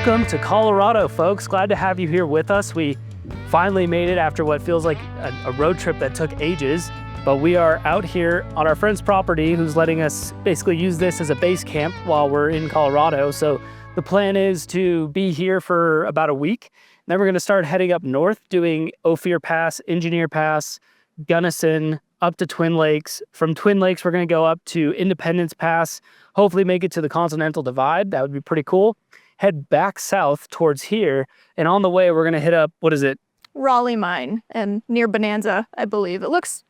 Welcome to Colorado, folks. Glad to have you here with us. We finally made it after what feels like a road trip that took ages, but we are out here on our friend's property who's letting us basically use this as a base camp while we're in Colorado. So the plan is to be here for about a week. Then we're gonna start heading up north, doing Ophir Pass, Engineer Pass, Gunnison, up to Twin Lakes. From Twin Lakes, we're gonna go up to Independence Pass, hopefully make it to the Continental Divide. That would be pretty cool. Head back south towards here, and on the way we're gonna hit up, what is it? Raleigh Mine and near Bonanza, I believe. It looks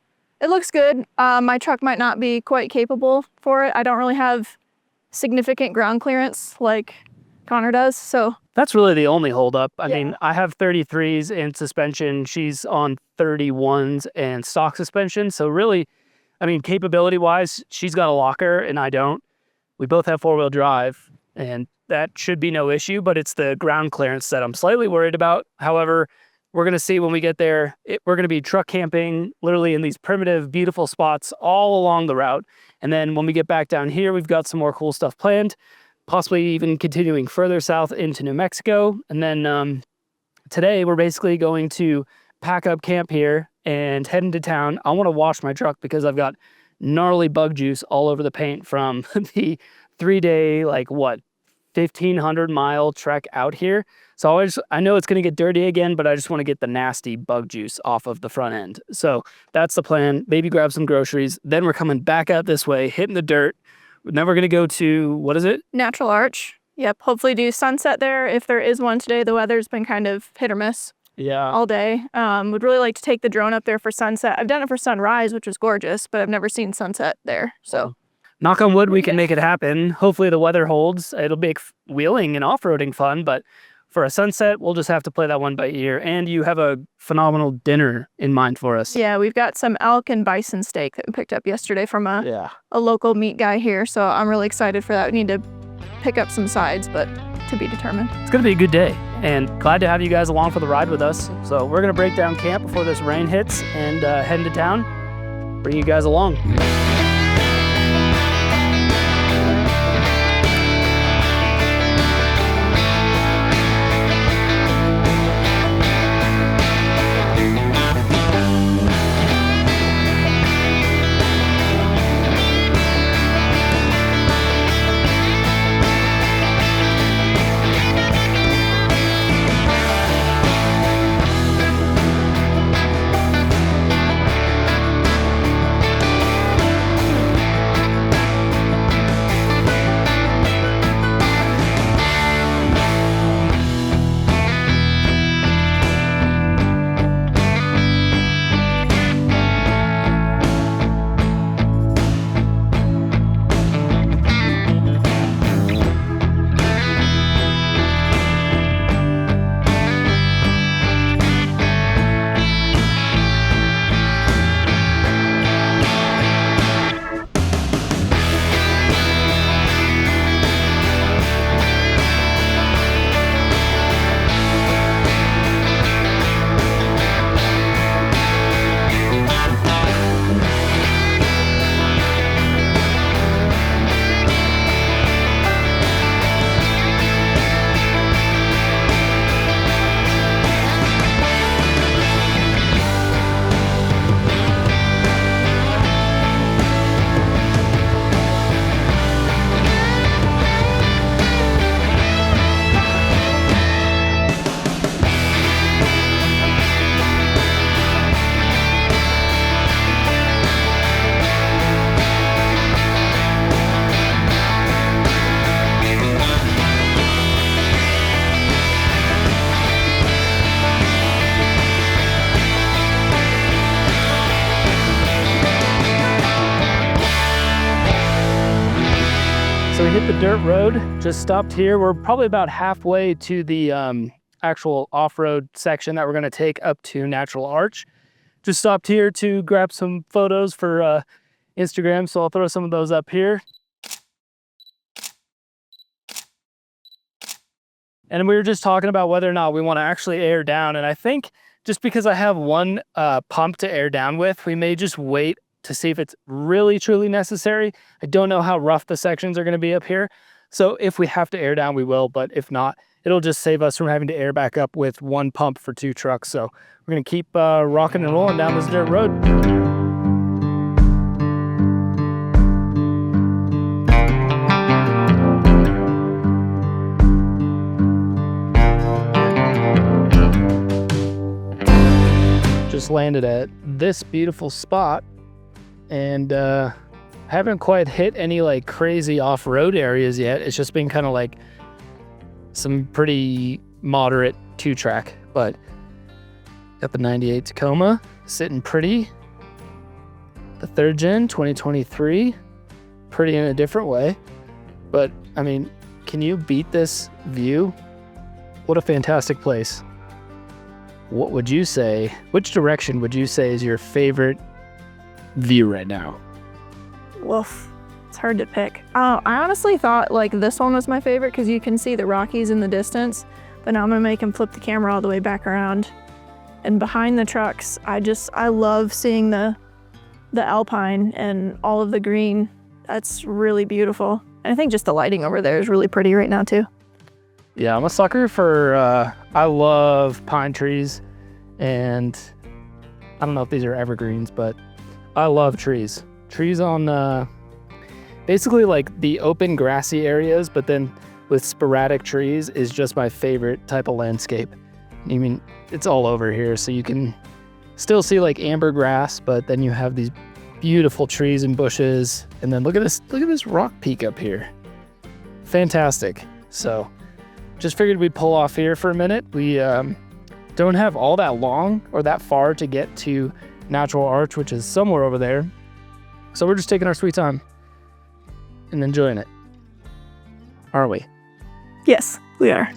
good. My truck might not be quite capable for it. I don't really have significant ground clearance like Connor does, so. That's really the only holdup. I mean, I have 33s and suspension. She's on 31s and stock suspension. So really, I mean, capability-wise, she's got a locker and I don't. We both have four-wheel drive, and that should be no issue, but it's the ground clearance that I'm slightly worried about. However, we're gonna see when we get there. We're gonna be truck camping literally in these primitive, beautiful spots all along the route. And then when we get back down here, we've got some more cool stuff planned, possibly even continuing further south into New Mexico. And then today we're basically going to pack up camp here and head into town. I wanna wash my truck because I've got gnarly bug juice all over the paint from the 3-day, 1,500-mile trek out here. So I know it's going to get dirty again, but I just want to get the nasty bug juice off of the front end. So that's the plan. Maybe grab some groceries. Then we're coming back out this way, hitting the dirt. Then we're going to go to, what is it? Natural Arch. Yep. Hopefully do sunset there if there is one today. The weather's been kind of hit or miss all day. Would really like to take the drone up there for sunset. I've done it for sunrise, which was gorgeous, but I've never seen sunset there. So. Knock on wood, we can make it happen. Hopefully the weather holds. It'll make wheeling and off-roading fun, but for a sunset, we'll just have to play that one by ear. And you have a phenomenal dinner in mind for us. Yeah, we've got some elk and bison steak that we picked up yesterday from a local meat guy here, so I'm really excited for that. We need to pick up some sides, but to be determined. It's gonna be a good day, and glad to have you guys along for the ride with us. So we're gonna break down camp before this rain hits and head into town, bring you guys along. So we hit the dirt road, just stopped here. We're probably about halfway to the actual off-road section that we're gonna take up to Natural Arch. Just stopped here to grab some photos for Instagram, so I'll throw some of those up here. And we were just talking about whether or not we want to actually air down. And I think just because I have one pump to air down with, we may just wait to see if it's really, truly necessary. I don't know how rough the sections are going to be up here. So if we have to air down, we will. But if not, it'll just save us from having to air back up with one pump for 2 trucks. So we're gonna keep rocking and rolling down this dirt road. Just landed at this beautiful spot, and haven't quite hit any like crazy off-road areas yet. It's just been kind of like some pretty moderate 2-track, but got the 98 Tacoma sitting pretty. The 3rd gen 2023, pretty in a different way, but I mean, can you beat this view? What a fantastic place. What would you say, which direction would you say is your favorite view right now? Woof. It's hard to pick. I honestly thought like this one was my favorite because you can see the Rockies in the distance, but now I'm gonna make him flip the camera all the way back around. And behind the trucks, I love seeing the alpine and all of the green. That's really beautiful. And I think just the lighting over there is really pretty right now too. Yeah, I'm a sucker for, I love pine trees, and I don't know if these are evergreens, but I love trees. Trees on basically like the open grassy areas, but then with sporadic trees is just my favorite type of landscape. I mean, it's all over here, so you can still see like amber grass, but then you have these beautiful trees and bushes, and then look at this rock peak up here. Fantastic. So just figured we'd pull off here for a minute. We don't have all that long or that far to get to Natural Arch, which is somewhere over there. So we're just taking our sweet time and enjoying it. Are we? Yes, we are.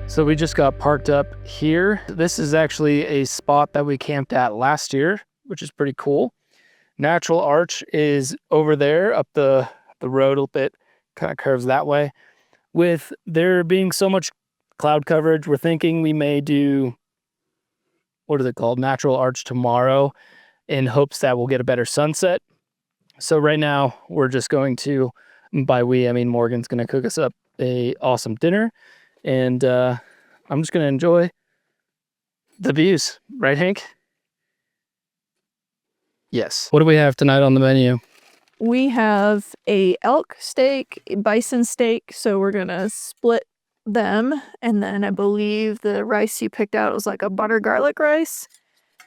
So we just got parked up here. This is actually a spot that we camped at last year, which is pretty cool. Natural Arch is over there up the road a little bit, kind of curves that way. With there being so much cloud coverage, we're thinking we may do, what is it called? Natural Arch tomorrow, in hopes that we'll get a better sunset. So right now we're just going to, by we, I mean Morgan's gonna cook us up a awesome dinner, and I'm just gonna enjoy the views, right, Hank? Yes. What do we have tonight on the menu? We have a elk steak, a bison steak, so we're gonna split them, and then I believe the rice you picked out was like a butter garlic rice,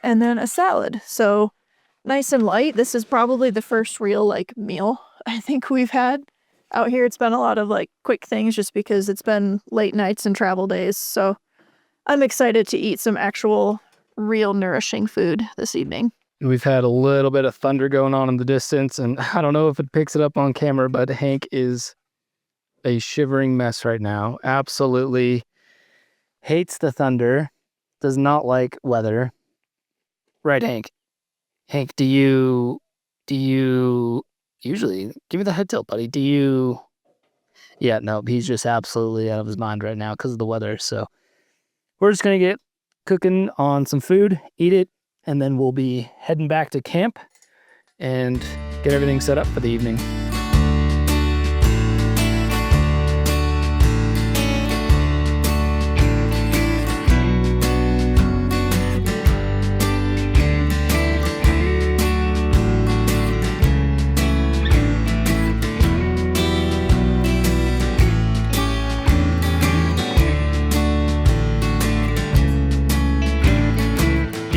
and then a salad. So nice and light. This is probably the first real like meal I think we've had out here. It's been a lot of like quick things just because it's been late nights and travel days. So I'm excited to eat some actual real nourishing food this evening. We've had a little bit of thunder going on in the distance, and I don't know if it picks it up on camera, but Hank is a shivering mess right now. Absolutely hates the thunder, does not like weather. Right, Hank? Hank, do you usually, give me the head tilt, buddy. Do you? Yeah, no, he's just absolutely out of his mind right now because of the weather. So we're just going to get cooking on some food, eat it, and then we'll be heading back to camp and get everything set up for the evening.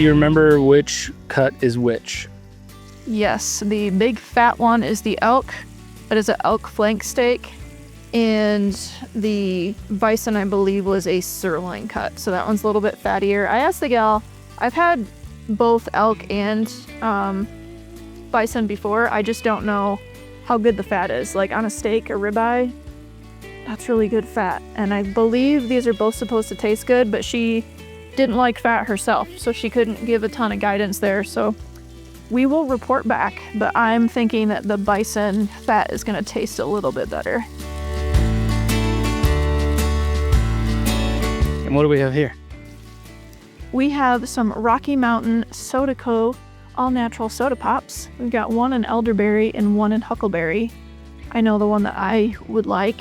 Do you remember which cut is which? Yes, the big fat one is the elk. That is an elk flank steak. And the bison, I believe, was a sirloin cut. So that one's a little bit fattier. I asked the gal, I've had both elk and bison before. I just don't know how good the fat is. Like on a steak or ribeye, that's really good fat. And I believe these are both supposed to taste good, but she didn't like fat herself, so she couldn't give a ton of guidance there. So we will report back, but I'm thinking that the bison fat is gonna taste a little bit better. And what do we have here? We have some Rocky Mountain Soda Co. all-natural soda pops. We've got one in elderberry and one in huckleberry. I know the one that I would like,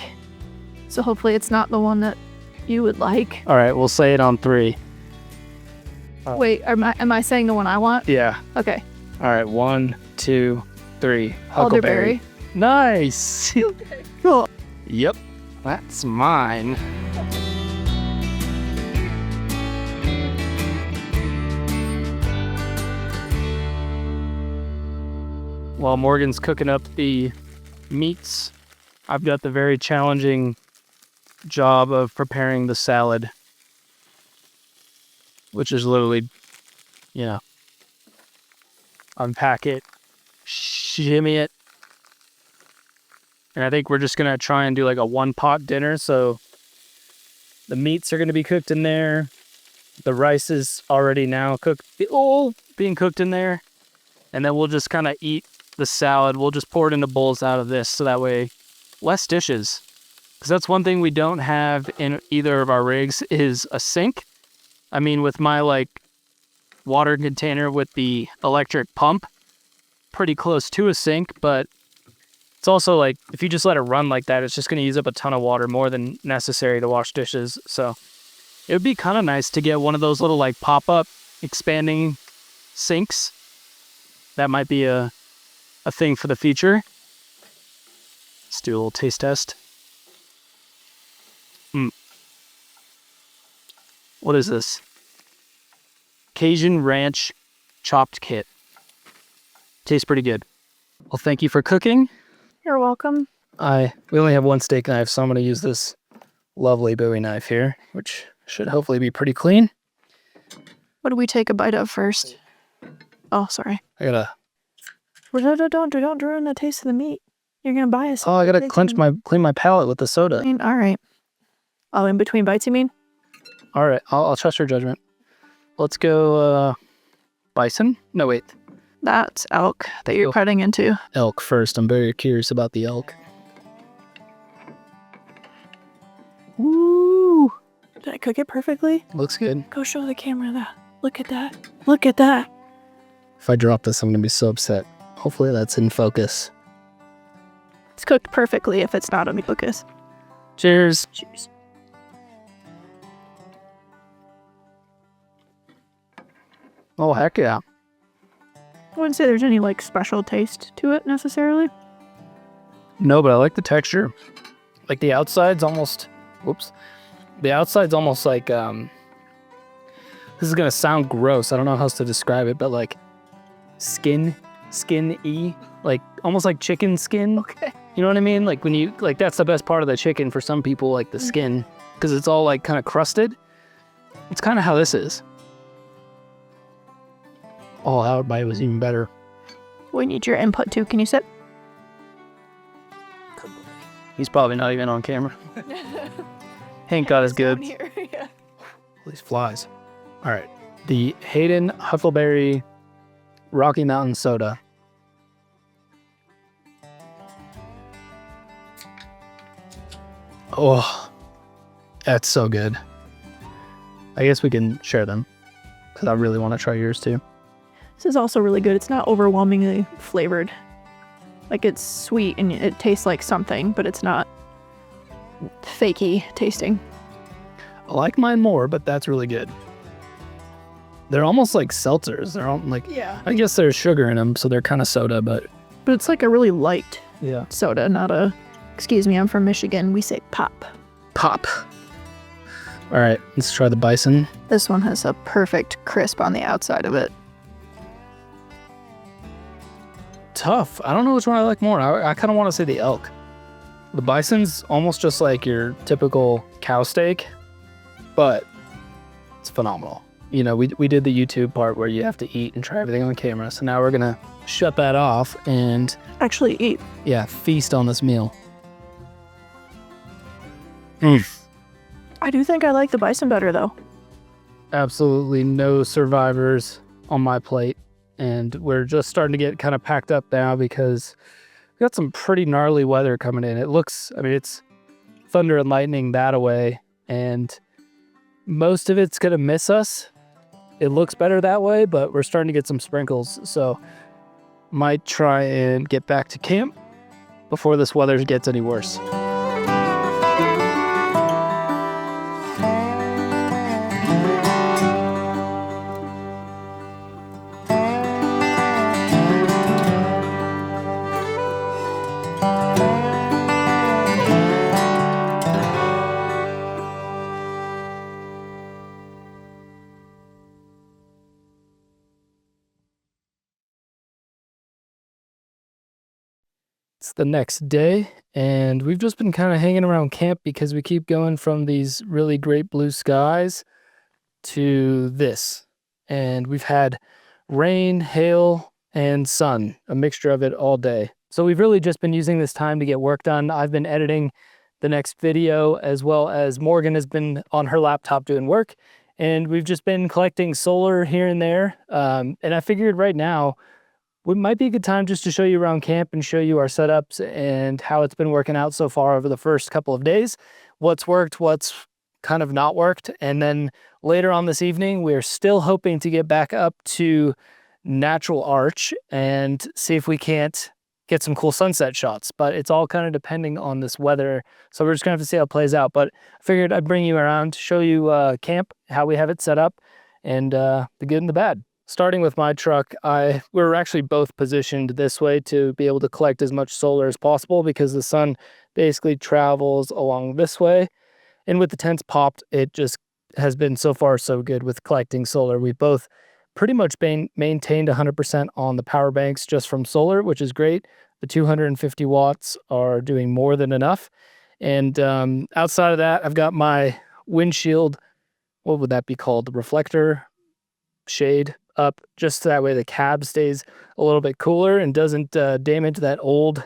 so hopefully it's not the one that you would like. All right, we'll say it on 3. Wait, am I saying the one I want? Yeah. Okay. All right, 1, 2, 3. Elderberry. Nice. Okay, cool. Yep, that's mine. While Morgan's cooking up the meats, I've got the very challenging job of preparing the salad, which is literally, unpack it, shimmy it. And I think we're just going to try and do like a one-pot dinner. So the meats are going to be cooked in there. The rice is already now cooked, being cooked in there. And then we'll just kind of eat the salad. We'll just pour it into bowls out of this, so that way less dishes. Because that's one thing we don't have in either of our rigs is a sink. I mean, with my water container with the electric pump, pretty close to a sink, but it's also if you just let it run like that, it's just going to use up a ton of water, more than necessary to wash dishes. So it would be kind of nice to get one of those little pop-up expanding sinks. That might be a thing for the future. Let's do a little taste test. What is this? Cajun Ranch chopped kit. Tastes pretty good. Well, thank you for cooking. You're welcome. We only have one steak knife, so I'm going to use this lovely Bowie knife here, which should hopefully be pretty clean. What do we take a bite of first? Oh, sorry. I gotta... Don't ruin the taste of the meat. You're gonna buy us. Oh, I gotta clean my palate with the soda. All right. Oh, in between bites, you mean? All right, I'll trust your judgment. Let's go bison. No, wait. That's elk that you're cutting into. Elk first. I'm very curious about the elk. Ooh. Did I cook it perfectly? Looks good. Go show the camera that. Look at that. Look at that. If I drop this, I'm gonna be so upset. Hopefully that's in focus. It's cooked perfectly if it's not in focus. Cheers. Cheers. Oh, heck yeah. I wouldn't say there's any special taste to it necessarily. No, but I like the texture. The outside's almost... Whoops. The outside's almost this is gonna sound gross. I don't know how else to describe it, but skin-y. Almost like chicken skin. Okay. You know what I mean? When you... that's the best part of the chicken for some people, the skin. Because it's all kind of crusted. It's kind of how this is. Oh, that bite was even better. We need your input too. Can you sit? He's probably not even on camera. Hank got his goods. Yeah. These flies. All right. The Hayden Huckleberry Rocky Mountain Soda. Oh, that's so good. I guess we can share them because I really want to try yours too. This is also really good. It's not overwhelmingly flavored. It's sweet and it tastes like something, but it's not fakey tasting. I like mine more, but that's really good. They're almost like seltzers. They're all yeah. I guess there's sugar in them, so they're kind of soda, but it's a really light soda, not a, excuse me, I'm from Michigan. We say pop. Pop. All right, let's try the bison. This one has a perfect crisp on the outside of it. Tough. I don't know which one I like more. I kind of want to say the elk. The bison's almost just like your typical cow steak, but it's phenomenal. You know, we did the YouTube part where you have to eat and try everything on camera. So now we're going to shut that off and actually eat. Yeah, feast on this meal. I do think I like the bison better though. Absolutely no survivors on my plate. And we're just starting to get kind of packed up now because we got some pretty gnarly weather coming in. It looks, I mean, it's thunder and lightning that away, and most of it's going to miss us. It looks better that way, but we're starting to get some sprinkles. So might try and get back to camp before this weather gets any worse. It's the next day, and we've just been kind of hanging around camp because we keep going from these really great blue skies to this. And we've had rain, hail, and sun, a mixture of it all day. So we've really just been using this time to get work done. I've been editing the next video, as well as Morgan has been on her laptop doing work. And we've just been collecting solar here and there. And I figured right now, it might be a good time just to show you around camp and show you our setups and how it's been working out so far over the first couple of days. What's worked, what's kind of not worked. And then later on this evening, we're still hoping to get back up to Natural Arch and see if we can't get some cool sunset shots. But it's all kind of depending on this weather. So we're just gonna have to see how it plays out. But I figured I'd bring you around to show you camp, how we have it set up, and the good and the bad. Starting with my truck, we're actually both positioned this way to be able to collect as much solar as possible because the sun basically travels along this way. And with the tents popped, it just has been so far so good with collecting solar. We both pretty much maintained 100% on the power banks just from solar, which is great. The 250 watts are doing more than enough. And outside of that, I've got my windshield, what would that be called? The reflector shade up, just so that way the cab stays a little bit cooler and doesn't damage that old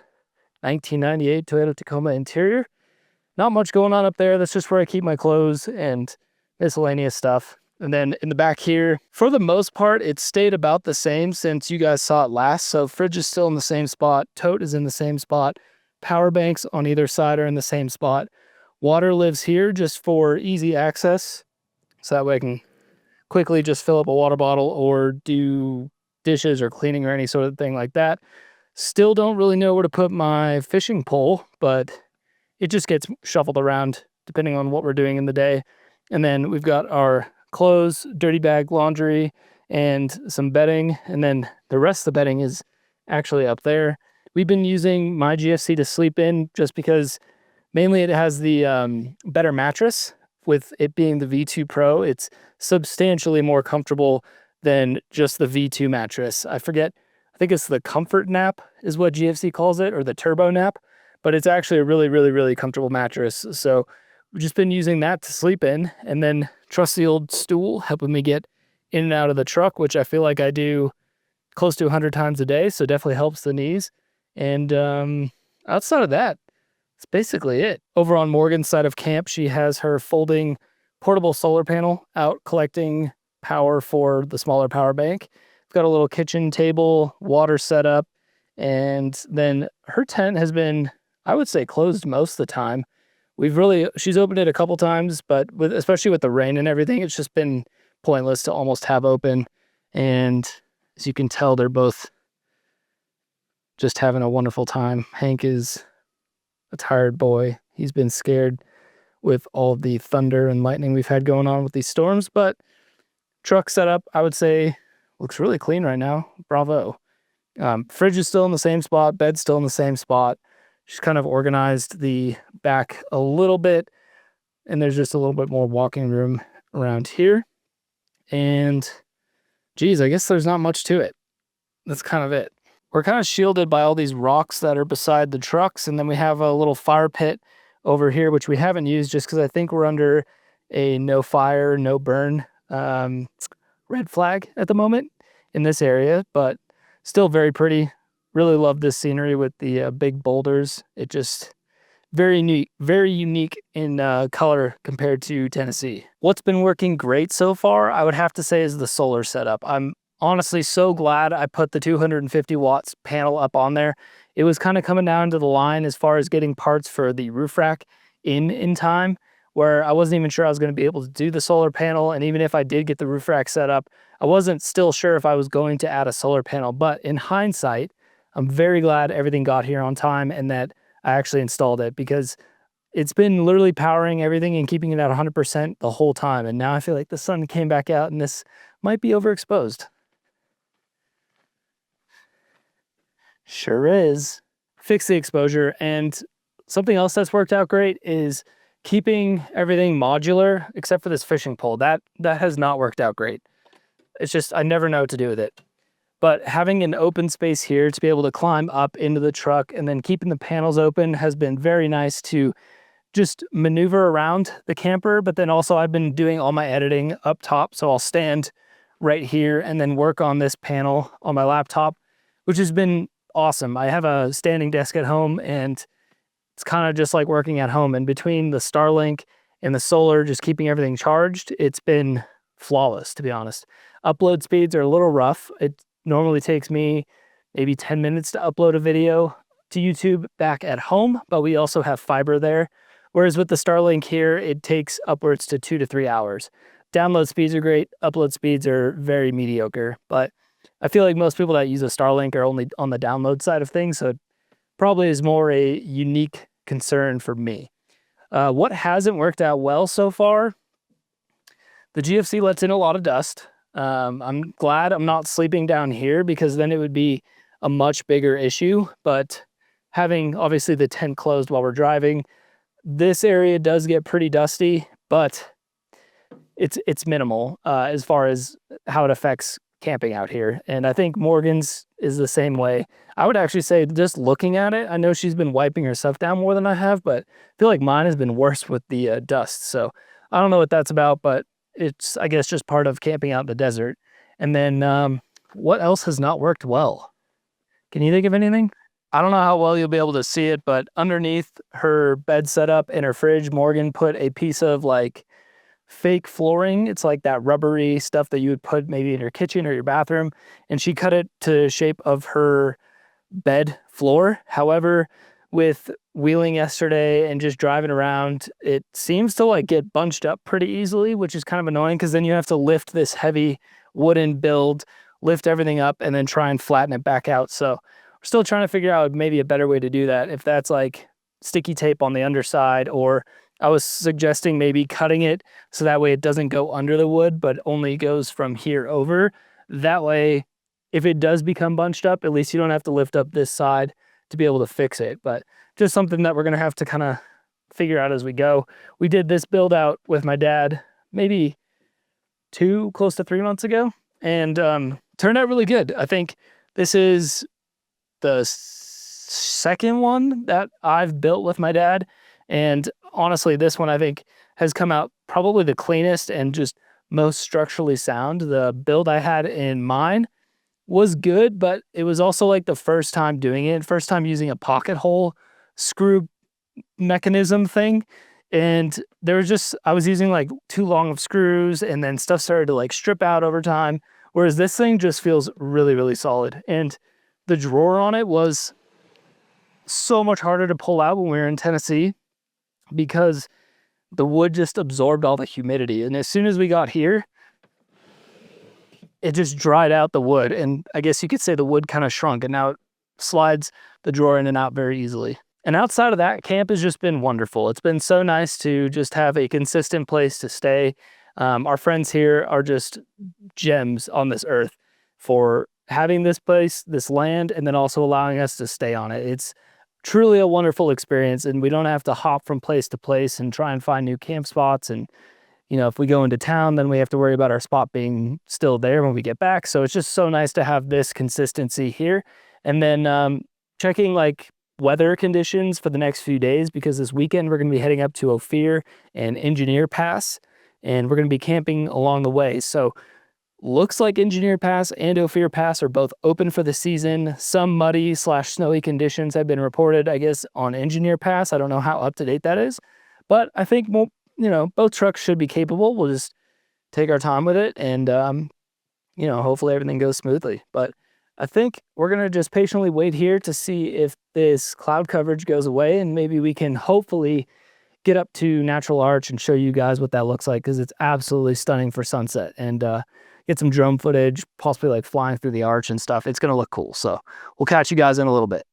1998 Toyota Tacoma interior. Not much going on up there. That's just where I keep my clothes and miscellaneous stuff. And then in the back here, for the most part, it's stayed about the same since you guys saw it last. So fridge is still in the same spot. Tote is in the same spot. Power banks on either side are in the same spot. Water lives here just for easy access. So that way I can quickly just fill up a water bottle or do dishes or cleaning or any sort of thing like that. Still don't really know where to put my fishing pole, but it just gets shuffled around depending on what we're doing in the day. And then we've got our clothes, dirty bag, laundry, and some bedding. And then the rest of the bedding is actually up there. We've been using my GFC to sleep in just because mainly it has the better mattress. With it being the V2 Pro, it's substantially more comfortable than just the V2 mattress. I think it's the Comfort Nap is what GFC calls it, or the Turbo Nap, but it's actually a really, really, really comfortable mattress. So we've just been using that to sleep in, and then trusty old stool helping me get in and out of the truck, which I feel like I do close to 100 times a day, so definitely helps the knees. And outside of that, that's basically it. Over on Morgan's side of camp, she has her folding portable solar panel out collecting power for the smaller power bank. We've got a little kitchen table, water set up, and then her tent has been, I would say, closed most of the time. She's opened it a couple times, but especially with the rain and everything, it's just been pointless to almost have open. And as you can tell, they're both just having a wonderful time. Hank is a tired boy. He's been scared with all of the thunder and lightning we've had going on with these storms, but truck setup, I would say, looks really clean right now. Bravo. Fridge is still in the same spot. Bed's still in the same spot. Just kind of organized the back a little bit and there's just a little bit more walking room around here. And geez, I guess there's not much to it. That's kind of it. We're kind of shielded by all these rocks that are beside the trucks, and then we have a little fire pit over here, which we haven't used just because I think we're under a no fire, no burn red flag at the moment in this area, but still very pretty. Really love this scenery with the big boulders. It just very unique in color compared to Tennessee. What's been working great so far, I would have to say, is the solar setup. I'm honestly so glad I put the 250 watts panel up on there. It was kind of coming down to the line as far as getting parts for the roof rack in time, where I wasn't even sure I was going to be able to do the solar panel. And even if I did get the roof rack set up, I wasn't still sure if I was going to add a solar panel. But in hindsight, I'm very glad everything got here on time and that I actually installed it, because it's been literally powering everything and keeping it at 100% the whole time. And now I feel like the sun came back out and this might be overexposed. Sure is. Fix the exposure. And something else that's worked out great is keeping everything modular except for this fishing pole. That has not worked out great. It's just, I never know what to do with it. But having an open space here to be able to climb up into the truck and then keeping the panels open has been very nice to just maneuver around the camper. But then also I've been doing all my editing up top. So I'll stand right here and then work on this panel on my laptop, which has been awesome. I have a standing desk at home and it's kind of just like working at home. And between the Starlink and the solar, just keeping everything charged, it's been flawless, to be honest. Upload speeds are a little rough. It normally takes me maybe 10 minutes to upload a video to YouTube back at home, but we also have fiber there. Whereas with the Starlink here, it takes upwards to 2 to 3 hours. Download speeds are great. Upload speeds are very mediocre, but I feel like most people that use a Starlink are only on the download side of things, so it probably is more a unique concern for me. What hasn't worked out well so far? The GFC lets in a lot of dust. I'm glad I'm not sleeping down here, because then it would be a much bigger issue. But having obviously the tent closed while we're driving, this area does get pretty dusty, but it's minimal as far as how it affects camping out here. And I think Morgan's is the same way. I would actually say, just looking at it, I know she's been wiping her stuff down more than I have, but I feel like mine has been worse with the dust. So I don't know what that's about, but it's, I guess, just part of camping out in the desert. And then what else has not worked well? Can you think of anything? I don't know how well you'll be able to see it, but underneath her bed setup and her fridge, Morgan put a piece of like fake flooring. It's like that rubbery stuff that you would put maybe in your kitchen or your bathroom. And she cut it to the shape of her bed floor. However, with wheeling yesterday and just driving around, it seems to like get bunched up pretty easily, which is kind of annoying, because then you have to lift this heavy wooden build, lift everything up, and then try and flatten it back out. So we're still trying to figure out maybe a better way to do that. If that's like sticky tape on the underside, or I was suggesting maybe cutting it so that way it doesn't go under the wood, but only goes from here over. That way, if it does become bunched up, at least you don't have to lift up this side to be able to fix it. But just something that we're going to have to kind of figure out as we go. We did this build out with my dad maybe close to 3 months ago, and turned out really good. I think this is the second one that I've built with my dad. And honestly, this one I think has come out probably the cleanest and just most structurally sound. The build I had in mine was good, but it was also like the first time doing it, first time using a pocket hole screw mechanism thing. And there was just, I was using like too long of screws, and then stuff started to like strip out over time. Whereas this thing just feels really, really solid. And the drawer on it was so much harder to pull out when we were in Tennessee, because the wood just absorbed all the humidity. And as soon as we got here, it just dried out the wood. And I guess you could say the wood kind of shrunk, and now it slides the drawer in and out very easily. And outside of that, camp has just been wonderful. It's been so nice to just have a consistent place to stay. Our friends here are just gems on this earth for having this place, this land, and then also allowing us to stay on it. It's truly a wonderful experience, and we don't have to hop from place to place and try and find new camp spots. And you know, if we go into town, then we have to worry about our spot being still there when we get back. So it's just so nice to have this consistency here. And then checking like weather conditions for the next few days, because this weekend we're going to be heading up to Ophir and Engineer Pass, and we're going to be camping along the way. So looks like Engineer Pass and Ophir Pass are both open for the season. Some muddy/snowy conditions have been reported, I guess, on Engineer Pass. I don't know how up to date that is, but I think, you know, both trucks should be capable. We'll just take our time with it, and you know, hopefully everything goes smoothly. But I think we're gonna just patiently wait here to see if this cloud coverage goes away, and maybe we can hopefully get up to Natural Arch and show you guys what that looks like, because it's absolutely stunning for sunset. And get some drone footage, possibly like flying through the arch and stuff. It's gonna look cool. So we'll catch you guys in a little bit.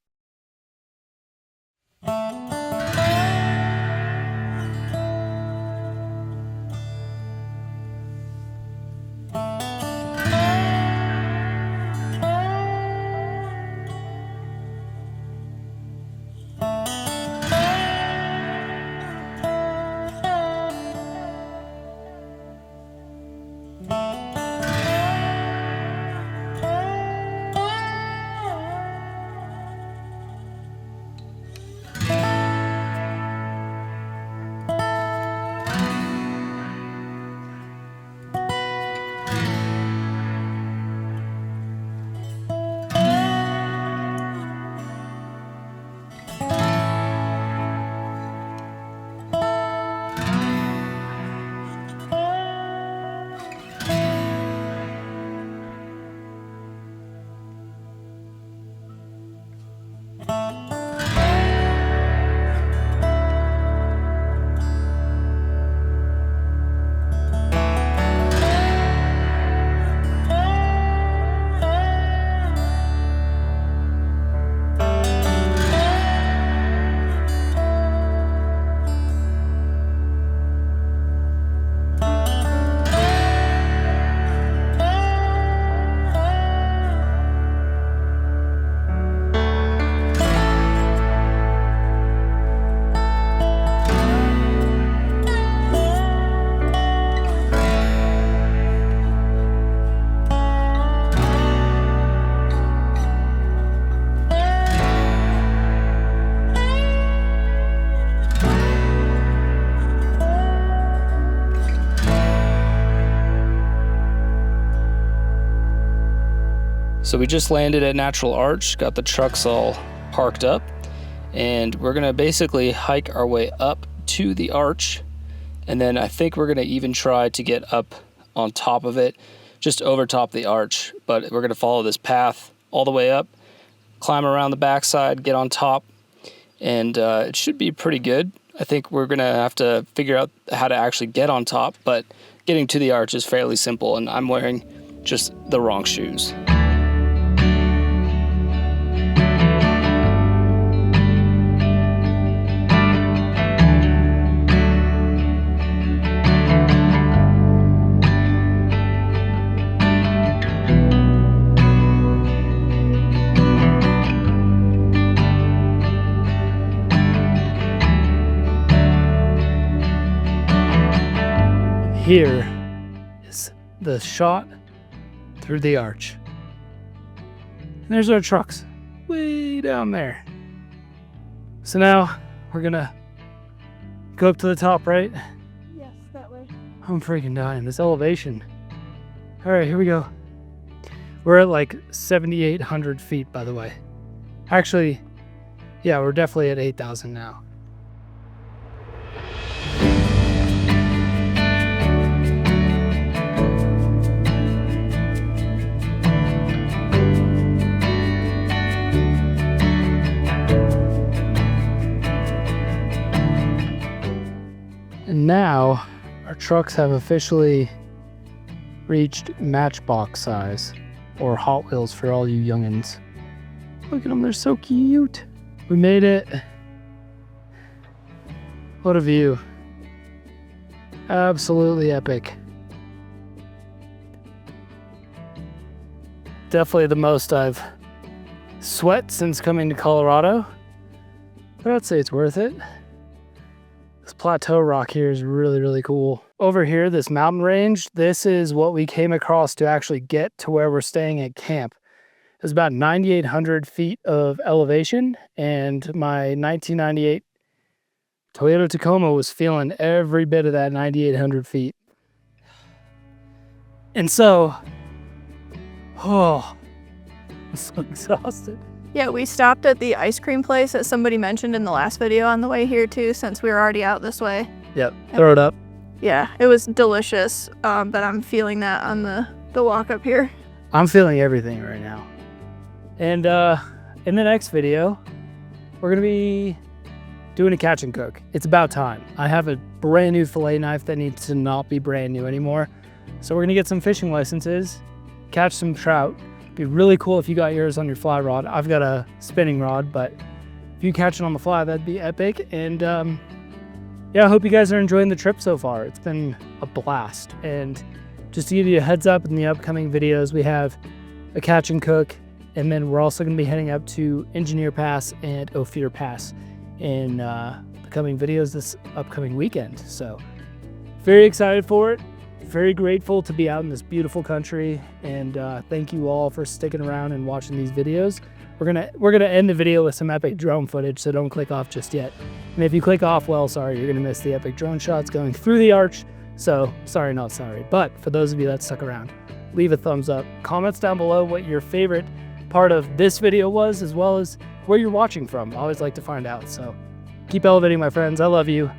So we just landed at Natural Arch, got the trucks all parked up, and we're gonna basically hike our way up to the arch, and then I think we're gonna even try to get up on top of it, just over top the arch. But we're gonna follow this path all the way up, climb around the backside, get on top, and it should be pretty good. I think we're gonna have to figure out how to actually get on top, but getting to the arch is fairly simple, and I'm wearing just the wrong shoes. Here is the shot through the arch. And there's our trucks way down there. So now we're gonna go up to the top, right? Yes, that way. I'm freaking dying. This elevation. All right, here we go. We're at like 7,800 feet, by the way. Actually, yeah, we're definitely at 8,000 now. And now our trucks have officially reached matchbox size, or Hot Wheels for all you youngins. Look at them, they're so cute. We made it. What a view. Absolutely epic. Definitely the most I've sweat since coming to Colorado. But I'd say it's worth it. This plateau rock here is really, really cool. Over here, this mountain range, this is what we came across to actually get to where we're staying at camp. It was about 9,800 feet of elevation, and my 1998 Toyota Tacoma was feeling every bit of that 9,800 feet. And so, I'm so exhausted. Yeah, we stopped at the ice cream place that somebody mentioned in the last video on the way here too, since we were already out this way. Yep, throw it up. Yeah, it was delicious, but I'm feeling that on the walk up here. I'm feeling everything right now. And in the next video, we're gonna be doing a catch and cook. It's about time. I have a brand new fillet knife that needs to not be brand new anymore. So we're gonna get some fishing licenses, catch some trout. It'd be really cool if you got yours on your fly rod. I've got a spinning rod, but if you catch it on the fly, that'd be epic. And yeah, I hope you guys are enjoying the trip so far. It's been a blast. And just to give you a heads up, in the upcoming videos, we have a catch and cook, and then we're also gonna be heading up to Engineer Pass and Ophir Pass in the coming videos this upcoming weekend. So very excited for it. Very grateful to be out in this beautiful country, and thank you all for sticking around and watching these videos. We're gonna end the video with some epic drone footage, so don't click off just yet. And if you click off, well, sorry, you're gonna miss the epic drone shots going through the arch. So sorry, not sorry. But for those of you that stuck around, leave a thumbs up. Comments down below what your favorite part of this video was, as well as where you're watching from. I always like to find out. So keep elevating, my friends. I love you.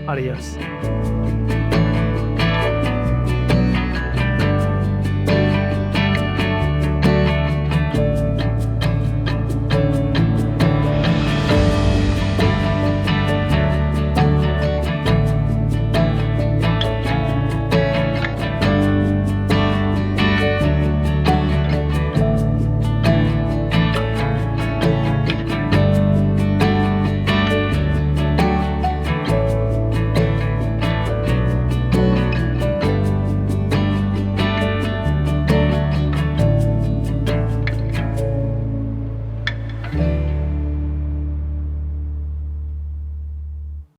Adios.